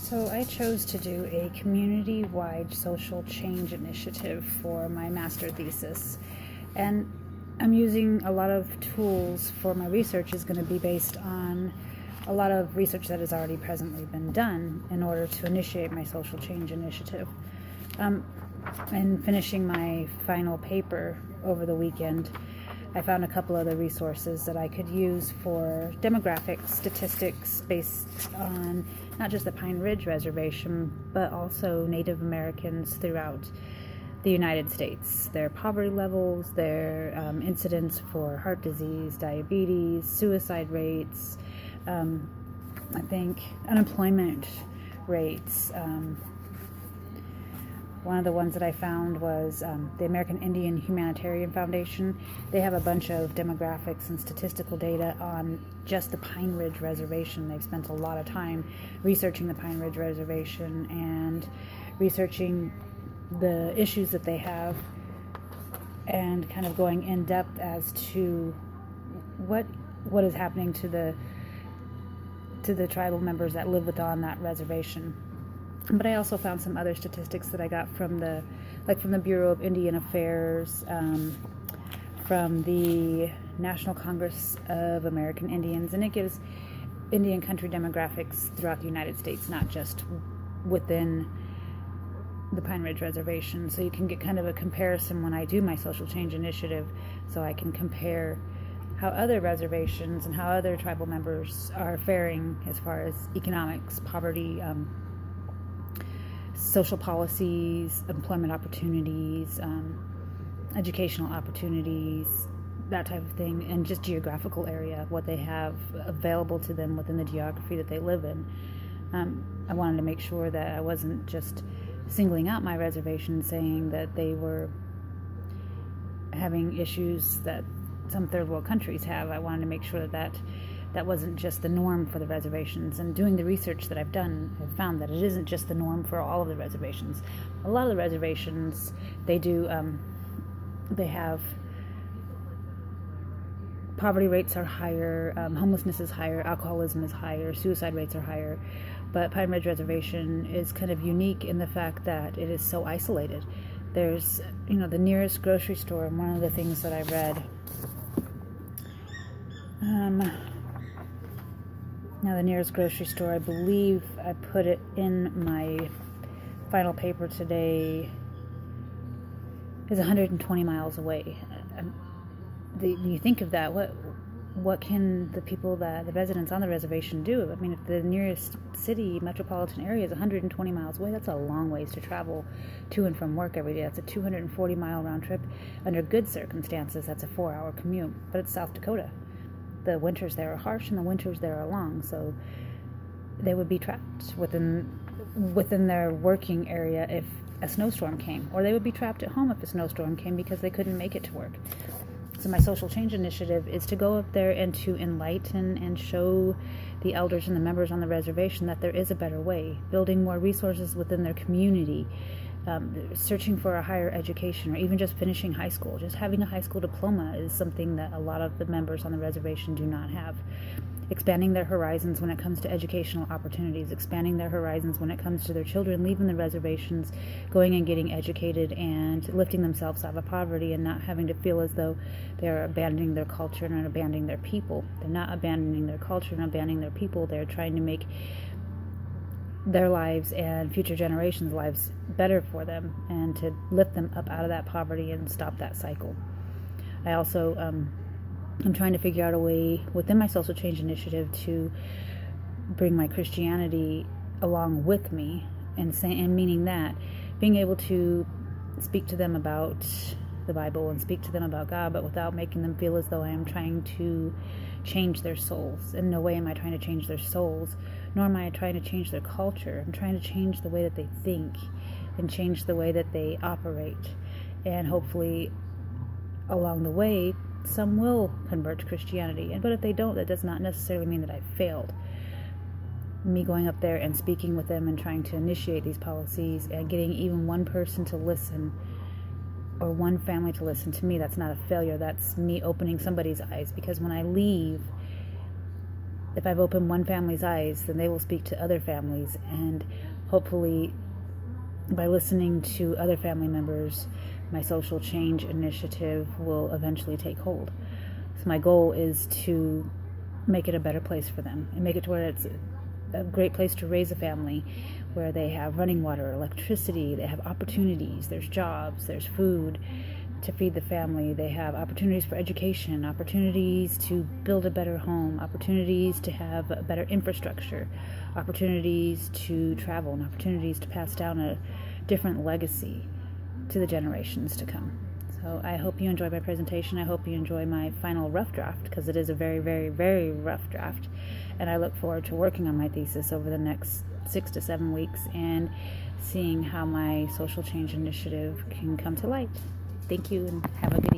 So I chose to do a community-wide social change initiative for my master thesis. And I'm using a lot of tools for my research is going to be based on a lot of research that has already presently been done in order to initiate my social change initiative. And finishing my final paper over the weekend, I found a couple other resources that I could use for demographics, statistics based on not just the Pine Ridge Reservation, but also Native Americans throughout the United States. Their poverty levels, their incidence for heart disease, diabetes, suicide rates, I think unemployment rates. One of the ones that I found was the American Indian Humanitarian Foundation. They have a bunch of demographics and statistical data on just the Pine Ridge Reservation. They've spent a lot of time researching the Pine Ridge Reservation and researching the issues that they have and kind of going in depth as to what is happening to the tribal members that live within that reservation. But I also found some other statistics that I got from the Bureau of Indian Affairs, from the National Congress of American Indians, and it gives Indian country demographics throughout the United States, not just within the Pine Ridge Reservation. So you can get kind of a comparison when I do my social change initiative, so I can compare how other reservations and how other tribal members are faring as far as economics, poverty, social policies, employment opportunities, educational opportunities, that type of thing, and just geographical area, what they have available to them within the geography that they live in. I wanted to make sure that I wasn't just singling out my reservation saying that they were having issues that some third world countries have. I wanted to make sure that wasn't just the norm for the reservations. And doing the research that I've done, I've found that it isn't just the norm for all of the reservations. A lot of the reservations, they have poverty rates are higher, homelessness is higher, alcoholism is higher, suicide rates are higher. But Pine Ridge Reservation is kind of unique in the fact that it is so isolated. There's, the nearest grocery store, and one of the things that I read, now the nearest grocery store, I believe I put it in my final paper today, is 120 miles away. You think of that, what can the residents on the reservation do? I mean, if the nearest city, metropolitan area is 120 miles away, that's a long ways to travel to and from work every day. That's a 240-mile round trip. Under good circumstances, that's a 4-hour commute, but it's South Dakota. The winters there are harsh and the winters there are long, so they would be trapped within their working area if a snowstorm came, or they would be trapped at home if a snowstorm came because they couldn't make it to work. So my social change initiative is to go up there and to enlighten and show the elders and the members on the reservation that there is a better way, building more resources within their community, searching for a higher education, or even just finishing high school. Just having a high school diploma is something that a lot of the members on the reservation do not have. Expanding their horizons when it comes to educational opportunities, expanding their horizons when it comes to their children leaving the reservations, going and getting educated and lifting themselves out of poverty and not having to feel as though they're abandoning their culture and abandoning their people. They're not abandoning their culture and abandoning their people. They're trying to make their lives and future generations' lives better for them and to lift them up out of that poverty and stop that cycle. I also I'm trying to figure out a way within my social change initiative to bring my Christianity along with me, and meaning that being able to speak to them about the Bible and speak to them about God, but without making them feel as though I am trying to change their souls. In no way am I trying to change their souls, nor am I trying to change their culture. I'm trying to change the way that they think and change the way that they operate. And hopefully, along the way, some will convert to Christianity. But if they don't, that does not necessarily mean that I've failed. Me going up there and speaking with them and trying to initiate these policies and getting even one person to listen or one family to listen to me, that's not a failure. That's me opening somebody's eyes. Because when I leave, if I've opened one family's eyes, then they will speak to other families, and hopefully by listening to other family members, my social change initiative will eventually take hold. So my goal is to make it a better place for them and make it to where it's a great place to raise a family, where they have running water, electricity, they have opportunities, there's jobs, there's food to feed the family, they have opportunities for education, opportunities to build a better home, opportunities to have a better infrastructure, opportunities to travel, and opportunities to pass down a different legacy to the generations to come. So I hope you enjoy my presentation. I hope you enjoy my final rough draft, because it is a very, very, very rough draft. And I look forward to working on my thesis over the next 6 to 7 weeks and seeing how my social change initiative can come to light. Thank you, and have a good